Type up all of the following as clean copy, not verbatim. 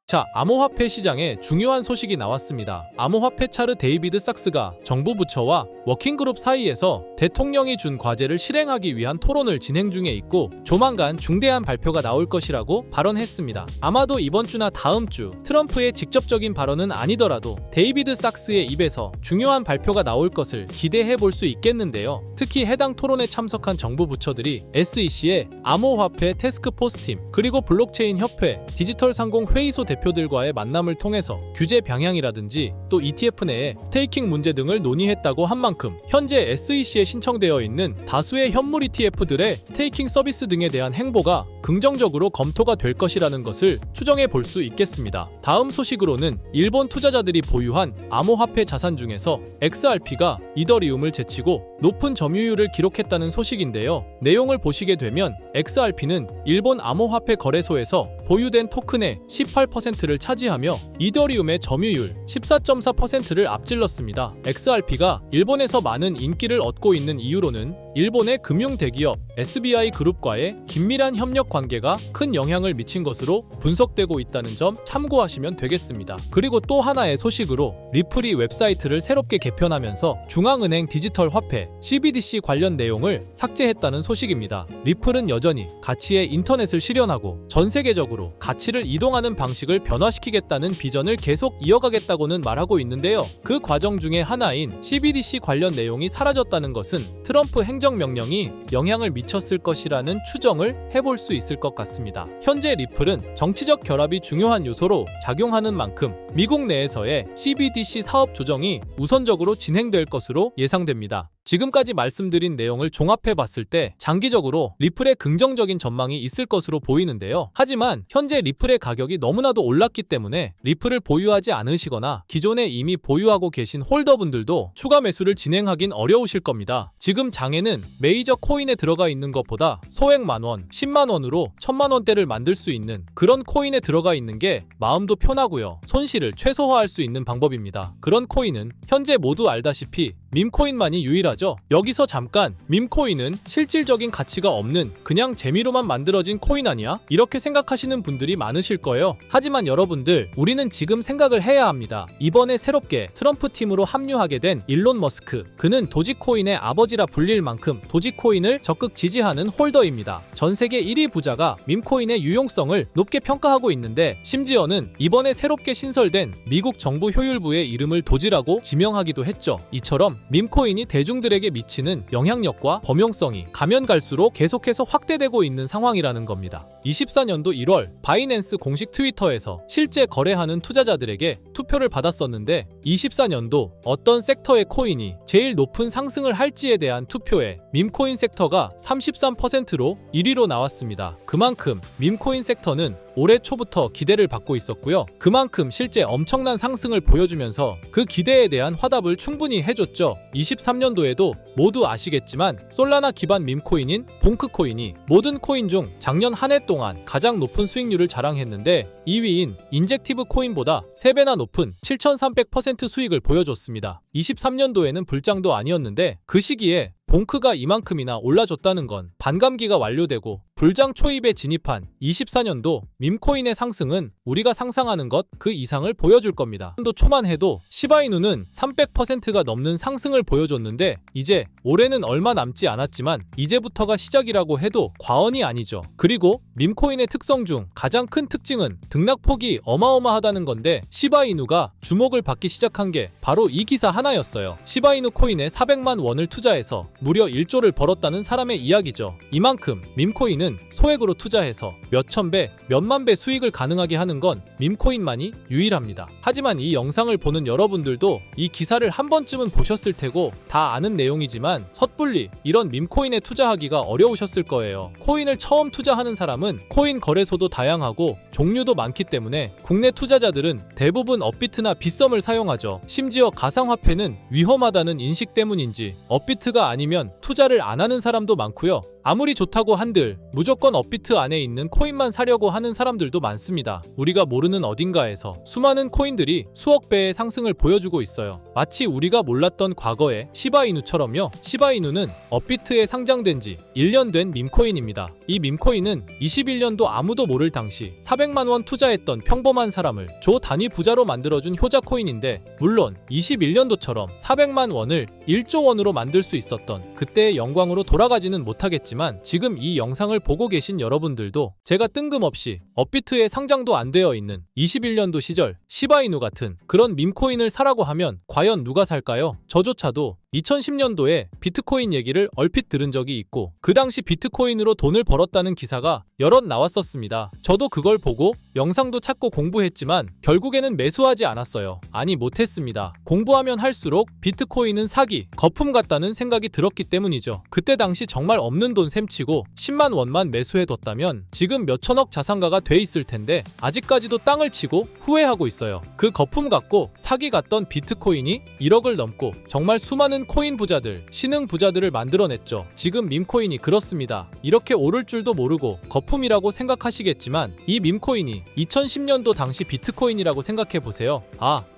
자, 암호화폐 시장에 중요한 소식이 나왔습니다. 암호화폐 차르 데이비드 sak스가 정부 부처와 워킹그룹 사이에서 대통령이 준 과제를 실행하기 위한 토론을 진행 중에 있고 조만간 중대한 발표가 나올 것이라고 발언했습니다. 아마도 이번 주나 다음 주 트럼프의 직접적인 발언은 아니더라도 데이비드 sak스의 입에서 중요한 발표가 나올 것을 기대해 볼 수 있겠는데요. 특히 해당 토론에 참석한 정부 부처들이 SEC의 암호화폐 태스크포스팀 그리고 블록체인 협회 디지털 상공 회의소 대표들과의 만남을 통해서 규제 방향이라든지 또 ETF 내의 스테이킹 문제 등을 논의했다고 한 만큼 현재 SEC에 신청되어 있는 다수의 현물 ETF들의 스테이킹 서비스 등에 대한 행보가 긍정적으로 검토가 될 것이라는 것을 추정해 볼 수 있겠습니다. 다음 소식으로는 일본 투자자들이 보유한 암호화폐 자산 중에서 XRP가 이더리움을 제치고 높은 점유율을 기록했다는 소식인데요. 내용을 보시게 되면 XRP는 일본 암호화폐 거래소에서 보유된 토큰의 18%를 차지하며 이더리움의 점유율 14.4%를 앞질렀습니다. XRP가 일본에서 많은 인기를 얻고 있는 이유로는 일본의 금융 대기업 SBI 그룹과의 긴밀한 협력 관계가 큰 영향을 미친 것으로 분석되고 있다는 점 참고하시면 되겠습니다. 그리고 또 하나의 소식으로 리플이 웹사이트를 새롭게 개편하면서 중앙은행 디지털 화폐 CBDC 관련 내용을 삭제했다는 소식입니다. 리플은 여전히 가치의 인터넷을 실현하고 전 세계적으로 가치를 이동하는 방식을 변화시키겠다는 비전을 계속 이어가겠다고는 말하고 있는데요. 그 과정 중에 하나인 CBDC 관련 내용이 사라졌다는 것은 트럼프 행정명령이 영향을 미쳤을 것이라는 추정을 해볼 수 있을 것 같습니다. 현재 리플은 정치적 결합이 중요한 요소로 작용하는 만큼 미국 내에서의 CBDC 사업 조정이 우선적으로 진행될 것으로 예상됩니다. 지금까지 말씀드린 내용을 종합해 봤을 때 장기적으로 리플의 긍정적인 전망이 있을 것으로 보이는데요. 하지만 현재 리플의 가격이 너무나도 올랐기 때문에 리플을 보유하지 않으시거나 기존에 이미 보유하고 계신 홀더분들도 추가 매수를 진행하긴 어려우실 겁니다. 지금 장에는 메이저 코인에 들어가 있는 것보다 소액 만원, 10만원으로 1000만원대를 만들 수 있는 그런 코인에 들어가 있는 게 마음도 편하고요. 손실을 최소화할 수 있는 방법입니다. 그런 코인은 현재 모두 알다시피 밈코인만이 유일하죠. 여기서 잠깐 밈코인은 실질적인 가치가 없는 그냥 재미로만 만들어진 코인 아니야? 이렇게 생각하시는 분들이 많으실 거예요. 하지만 여러분들, 우리는 지금 생각을 해야 합니다. 이번에 새롭게 트럼프 팀으로 합류하게 된 일론 머스크, 그는 도지코인의 아버지라 불릴 만큼 도지코인을 적극 지지하는 홀더입니다. 전 세계 1위 부자가 밈코인의 유용성을 높게 평가하고 있는데 심지어는 이번에 새롭게 신설된 미국 정부 효율부의 이름을 도지라고 지명하기도 했죠. 이처럼 밈코인이 대중들에게 미치는 영향력과 범용성이 가면 갈수록 계속해서 확대되고 있는 상황이라는 겁니다. 24년도 1월 바이낸스 공식 트위터에서 실제 거래하는 투자자들에게 투표를 받았었는데 24년도 어떤 섹터의 코인이 제일 높은 상승을 할지에 대한 투표에 밈코인 섹터가 33%로 1위로 나왔습니다. 그만큼 밈코인 섹터는 올해 초부터 기대를 받고 있었고요. 그만큼 실제 엄청난 상승을 보여주면서 그 기대에 대한 화답을 충분히 해줬죠. 23년도에도 모두 아시겠지만 솔라나 기반 밈코인인 봉크코인이 모든 코인 중 작년 한 해 동안 가장 높은 수익률을 자랑했는데 2위인 인젝티브 코인보다 3배나 높은 7300% 수익을 보여줬습니다. 23년도에는 불장도 아니었는데 그 시기에 봉크가 이만큼이나 올라줬다는 건 반감기가 완료되고 불장 초입에 진입한 24년도 밈코인의 상승은 우리가 상상하는 것 그 이상을 보여줄 겁니다. 또 초만 해도 시바이누는 300%가 넘는 상승을 보여줬는데 이제 올해는 얼마 남지 않았지만 이제부터가 시작이라고 해도 과언이 아니죠. 그리고 밈코인의 특성 중 가장 큰 특징은 등락폭이 어마어마하다는 건데 시바이누가 주목을 받기 시작한 게 바로 이 기사 하나였어요. 시바이누 코인에 400만 원을 투자해서 무려 1조를 벌었다는 사람의 이야기죠. 이만큼 밈코인은 소액으로 투자해서 몇천 배, 몇만 배 수익을 가능하게 하는 건 밈코인만이 유일합니다. 하지만 이 영상을 보는 여러분들도 이 기사를 한 번쯤은 보셨을 테고 다 아는 내용이지만 섣불리 이런 밈코인에 투자하기가 어려우셨을 거예요. 코인을 처음 투자하는 사람은 코인 거래소도 다양하고 종류도 많기 때문에 국내 투자자들은 대부분 업비트나 빗썸을 사용하죠. 심지어 가상화폐는 위험하다는 인식 때문인지 업비트가 아니면 아니면 투자를 안 하는 사람도 많고요. 아무리 좋다고 한들 무조건 업비트 안에 있는 코인만 사려고 하는 사람들도 많습니다. 우리가 모르는 어딘가에서 수많은 코인들이 수억 배의 상승을 보여주고 있어요. 마치 우리가 몰랐던 과거의 시바이누처럼요. 시바이누는 업비트에 상장된 지 1년 된 밈코인입니다. 이 밈코인은 21년도 아무도 모를 당시 400만 원 투자했던 평범한 사람을 조 단위 부자로 만들어준 효자 코인인데, 물론 21년도처럼 400만 원을 1조 원으로 만들 수 있었던 그때의 영광으로 돌아가지는 못하겠지만, 지금 이 영상을 보고 계신 여러분들도 제가 뜬금없이 업비트에 상장도 안 되어 있는 21년도 시절 시바이누 같은 그런 밈코인을 사라고 하면 과연 누가 살까요? 저조차도 2010년도에 비트코인 얘기를 얼핏 들은 적이 있고, 그 당시 비트코인으로 돈을 벌었다는 기사가 여럿 나왔었습니다. 저도 그걸 보고 영상도 찾고 공부했지만 결국에는 매수하지 않았어요. 아니, 못했습니다. 공부하면 할수록 비트코인은 사기, 거품 같다는 생각이 들었기 때문이죠. 그때 당시 정말 없는 돈 셈치고 10만 원만 매수해뒀다면 지금 몇천억 자산가가 돼 있을 텐데, 아직까지도 땅을 치고 후회하고 있어요. 그 거품 같고 사기 같던 비트코인이 1억을 넘고 정말 수많은 코인 부자들, 신흥 부자들을 만들어냈죠. 지금 밈코인이 그렇습니다. 이렇게 오를 줄도 모르고 거품이라고 생각하시겠지만, 이 밈코인이 2010년도 당시 비트코인이라고 생각해보세요.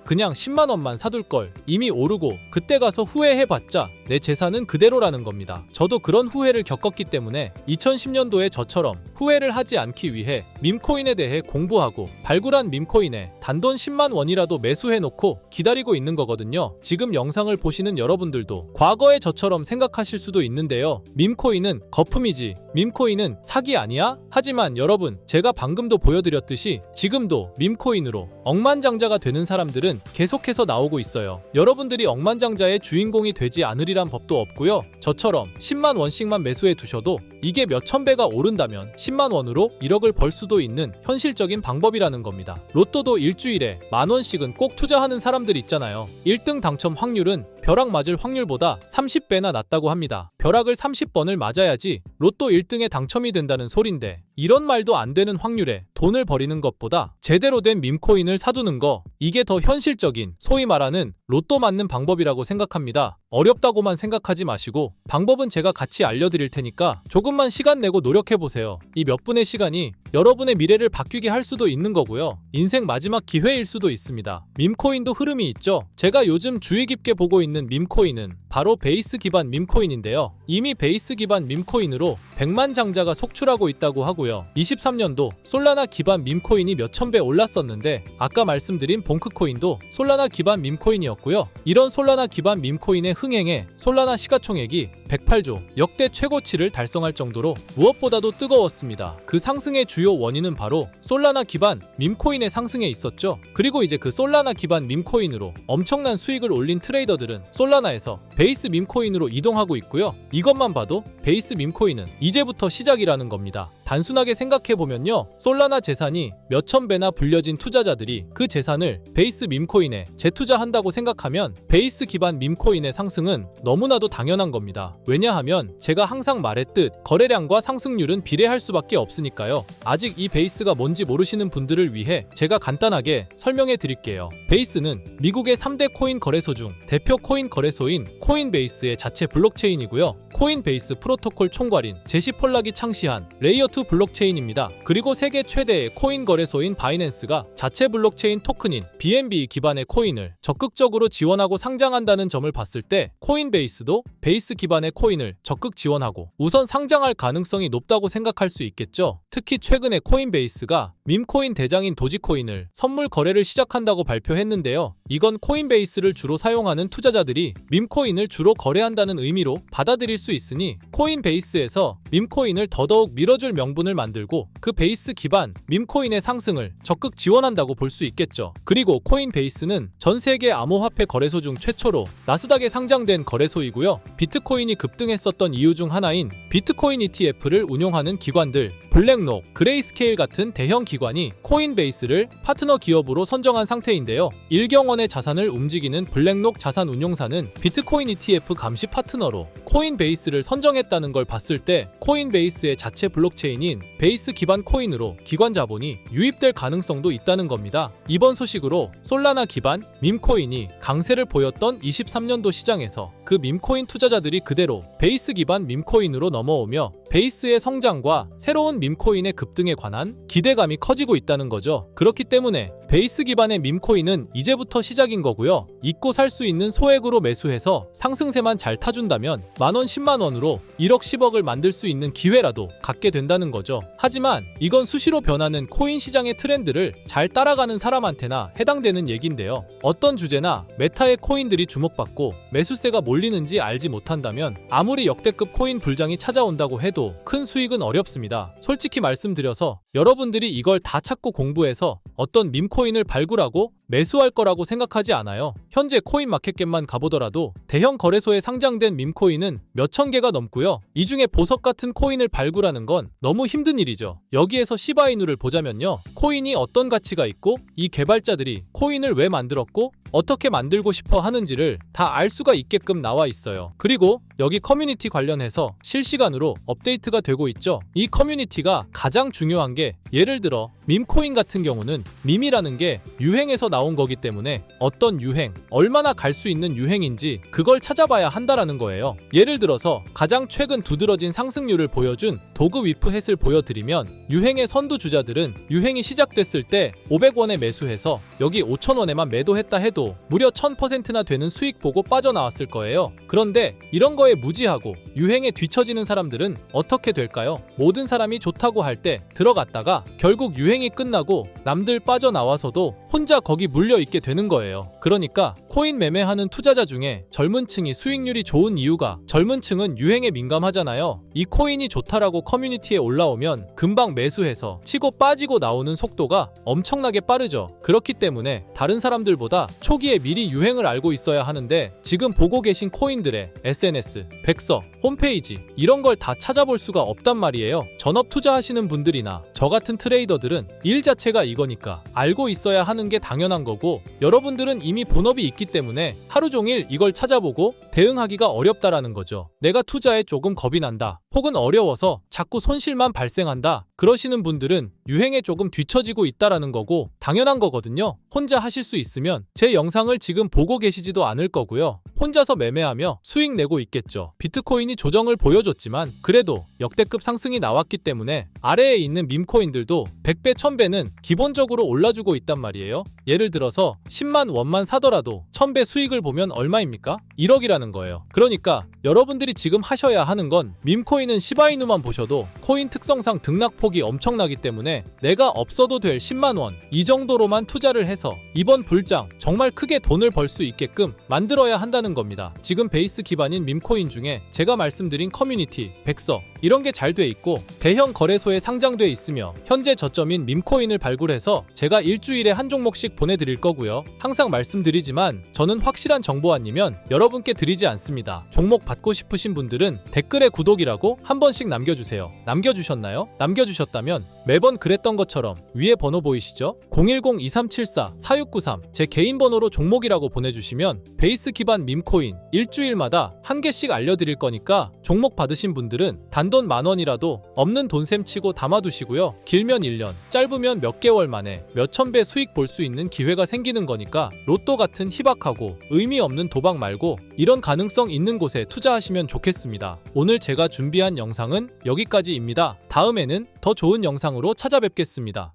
그냥 10만 원만 사둘걸. 이미 오르고 그때 가서 후회해봤자 내 재산은 그대로라는 겁니다. 저도 그런 후회를 겪었기 때문에 2010년도에 저처럼 후회를 하지 않기 위해 밈코인에 대해 공부하고 발굴한 밈코인에 단돈 10만 원이라도 매수해놓고 기다리고 있는 거거든요. 지금 영상을 보시는 여러분들도 과거의 저처럼 생각하실 수도 있는데요. 밈코인은 거품이지, 밈코인은 사기 아니야? 하지만 여러분, 제가 방금도 보여드렸듯이 지금도 밈코인으로 억만장자가 되는 사람들은 계속해서 나오고 있어요. 여러분들이 억만장자의 주인공이 되지 않으리란 법도 없고요. 저처럼 10만 원씩만 매수해 두셔도 이게 몇천 배가 오른다면 10만 원으로 1억을 벌 수도 있는 현실적인 방법이라는 겁니다. 로또도 일주일에 만 원씩은 꼭 투자하는 사람들 있잖아요. 1등 당첨 확률은 벼락 맞을 확률보다 30배나 낮다고 합니다. 벼락을 30번을 맞아야지 로또 1등에 당첨이 된다는 소린데, 이런 말도 안 되는 확률에 돈을 버리는 것보다 제대로 된 밈코인을 사두는 거, 이게 더 현실적인, 소위 말하는 로또 맞는 방법이라고 생각합니다. 어렵다고만 생각하지 마시고 방법은 제가 같이 알려드릴 테니까 조금만 시간 내고 노력해보세요. 이 몇 분의 시간이 여러분의 미래를 바뀌게 할 수도 있는 거고요. 인생 마지막 기회일 수도 있습니다. 밈코인도 흐름이 있죠. 제가 요즘 주의 깊게 보고 있는 밈코인은 바로 베이스 기반 밈코인인데요. 이미 베이스 기반 밈코인으로 100만 장자가 속출하고 있다고 하고요. 23년도 솔라나 기반 밈코인이 몇천 배 올랐었는데, 아까 말씀드린 봉크코인도 솔라나 기반 밈코인이었고요. 이런 솔라나 기반 밈코인의 흥행에 솔라나 시가총액이 108조, 역대 최고치를 달성할 정도로 무엇보다도 뜨거웠습니다. 그 상승의 주요 원인은 바로 솔라나 기반 밈코인의 상승에 있었죠. 그리고 이제 그 솔라나 기반 밈코인으로 엄청난 수익을 올린 트레이더들은 솔라나에서 베이스 밈코인으로 이동하고 있고요. 이것만 봐도 베이스 밈코인은 이제부터 시작이라는 겁니다. 단순하게 생각해보면요, 솔라나 재산이 몇천 배나 불려진 투자자들이 그 재산을 베이스 밈코인에 재투자한다고 생각하면 베이스 기반 밈코인의 상승은 너무나도 당연한 겁니다. 왜냐하면 제가 항상 말했듯 거래량과 상승률은 비례할 수밖에 없으니까요. 아직 이 베이스가 뭔지 모르시는 분들을 위해 제가 간단하게 설명해 드릴게요. 베이스는 미국의 3대 코인 거래소 중 대표 코인 거래소인 코인베이스의 자체 블록체인이고요. 코인베이스 프로토콜 총괄인 제시 폴락이 창시한 레이어2 블록체인입니다. 그리고 세계 최대의 코인 거래소인 바이낸스가 자체 블록체인 토큰인 BNB 기반의 코인을 적극적으로 지원하고 상장한다는 점을 봤을 때, 코인베이스도 베이스 기반의 코인을 적극 지원하고 우선 상장할 가능성이 높다고 생각할 수 있겠죠. 특히 최근에 코인베이스가 밈코인 대장인 도지코인을 선물 거래를 시작한다고 발표했는데요. 이건 코인베이스를 주로 사용하는 투자자들이 밈코인을 주로 거래한다는 의미로 받아들일 수 있으니, 코인베이스에서 밈코인을 더더욱 밀어줄 명분을 만들고 그 베이스 기반 밈코인의 상승을 적극 지원한다고 볼 수 있겠죠. 그리고 코인베이스는 전 세계 암호화폐 거래소 중 최초로 나스닥에 상장된 거래소이고요. 비트코인이 급등했었던 이유 중 하나인 비트코인 ETF를 운용하는 기관들, 블랙록, 그레이스케일 같은 대형 기관이 코인베이스를 파트너 기업으로 선정한 상태인데요. 1경 원의 자산을 움직이는 블랙록 자산운용사는 비트코인 ETF 감시 파트너로 코인베이스를 선정했다는 걸 봤을 때, 코인베이스의 자체 블록체인인 베이스 기반 코인으로 기관 자본이 유입될 가능성도 있다는 겁니다. 이번 소식으로 솔라나 기반 밈코인이 강세를 보였던 23년도 시장에서 그 밈코인 투자자들이 그대로 베이스 기반 밈코인으로 넘어오며 베이스의 성장과 새로운 밈코인의 급등에 관한 기대감이 커지고 있다는 거죠. 그렇기 때문에 베이스 기반의 밈코인은 이제부터 시작인 거고요. 잊고 살 수 있는 소액으로 매수해서 상승세만 잘 타준다면 만원 10만원으로 1억 10억을 만들 수 있는 기회라도 갖게 된다는 거죠. 하지만 이건 수시로 변하는 코인 시장의 트렌드를 잘 따라가는 사람한테나 해당되는 얘긴데요. 어떤 주제나 메타의 코인들이 주목받고 매수세가 몰리는지 알지 못한다면 아무리 역대급 코인 불장이 찾아온다고 해도 큰 수익은 어렵습니다. 솔직히 말씀드려서 여러분들이 이걸 다 찾고 공부해서 어떤 밈코인을 발굴하고 매수할 거라고 생각하지 않아요. 현재 코인마켓캡만 가보더라도 대형 거래소에 상장된 밈코인은 몇천 개가 넘고요. 이 중에 보석 같은 코인을 발굴하는 건 너무 힘든 일이죠. 여기에서 시바이누를 보자면요. 코인이 어떤 가치가 있고 이 개발자들이 코인을 왜 만들었고 어떻게 만들고 싶어 하는지를 다 알 수가 있게끔 나와 있어요. 그리고 여기 커뮤니티 관련해서 실시간으로 업데이트가 되고 있죠. 이 커뮤니티가 가장 중요한 게 예를 들어 밈코인 같은 경우는 밈이라는 게 유행에서 나온 거기 때문에 어떤 유행, 얼마나 갈 수 있는 유행인지 그걸 찾아봐야 한다라는 거예요. 예를 들어서 가장 최근 두드러진 상승률을 보여준 도그 위프햇을 보여드리면 유행의 선두주자들은 유행이 시작됐을 때 500원에 매수해서 여기 5,000원에만 매도했다 해도 무려 1000%나 되는 수익 보고 빠져나왔을 거예요. 그런데 이런 거에 무지하고 유행에 뒤처지는 사람들은 어떻게 될까요? 모든 사람이 좋다고 할 때 들어갔다가 결국 유행이 끝나고 남들 빠져나와서도 혼자 거기 물려있게 되는 거예요. 그러니까 코인 매매하는 투자자 중에 젊은 층이 수익률이 좋은 이유가 젊은 층은 유행에 민감하잖아요. 이 코인이 좋다라고 커뮤니티에 올라오면 금방 매수해서 치고 빠지고 나오는 속도가 엄청나게 빠르죠. 그렇기 때문에 다른 사람들보다 초기에 미리 유행을 알고 있어야 하는데 지금 보고 계신 코인들의 SNS, 백서, 홈페이지 이런 걸 다 찾아볼 수가 없단 말이에요. 전업 투자하시는 분들이나 저 같은 트레이더들은 일 자체가 이거니까 알고 있어야 하는 게 당연한 거고 여러분들은 이미 본업이 있기 때문에 하루 종일 이걸 찾아보고 대응하기가 어렵다라는 거죠. 내가 투자에 조금 겁이 난다. 혹은 어려워서 자꾸 손실만 발생한다. 그러시는 분들은 유행에 조금 뒤처지고 있다라는 거고 당연한 거거든요. 혼자 하실 수 있으면 제 영상을 지금 보고 계시지도 않을 거고요. 혼자서 매매하며 수익 내고 있겠죠. 비트코인이 조정을 보여줬지만 그래도 역대급 상승이 나왔기 때문에 아래에 있는 밈코인들도 100배, 1000배는 기본적으로 올라주고 있단 말이에요. 예를 들어서 10만 원만 사더라도 1000배 수익을 보면 얼마입니까? 1억이라는 거예요. 그러니까 여러분들이 지금 하셔야 하는 건 밈코인은 시바이누만 보셔도 코인 특성상 등락폭이 엄청나기 때문에 내가 없어도 될 10만 원 이 정도로만 투자를 해서 이번 불장 정말 크게 돈을 벌 수 있게끔 만들어야 한다는 겁니다. 지금 베이스 기반인 밈코인 중에 제가 말씀드린 커뮤니티, 백서 이런 게 잘 돼 있고 대형 거래소에 상장돼 있으며 현재 저점인 밈코인을 발굴해서 제가 일주일에 한 종목씩 보내드릴 거고요. 항상 말씀드리지만 저는 확실한 정보 아니면 여러분께 드리지 않습니다. 종목 받고 싶으신 분들은 댓글에 구독이라고 한 번씩 남겨주세요. 남겨주셨나요? 남겨주셨다면 매번 그랬던 것처럼 위에 번호 보이시죠? 010-2374-4693 제 개인 번호로 종목이라고 보내주시면 베이스 기반 밈코인 일주일마다 한 개씩 알려드릴 거니까 종목 받으신 분들은 단돈 만원이라도 없는 돈셈 치고 담아두시고요. 길면 1년, 짧으면 몇 개월 만에 몇천 배 수익 볼 수 있는 기회가 생기는 거니까 로또 같은 희박하고 의미 없는 도박 말고 이런 가능성 있는 곳에 투자하시면 좋겠습니다. 오늘 제가 준비한 영상은 여기까지입니다. 다음에는 더 좋은 영상으로 찾아뵙겠습니다.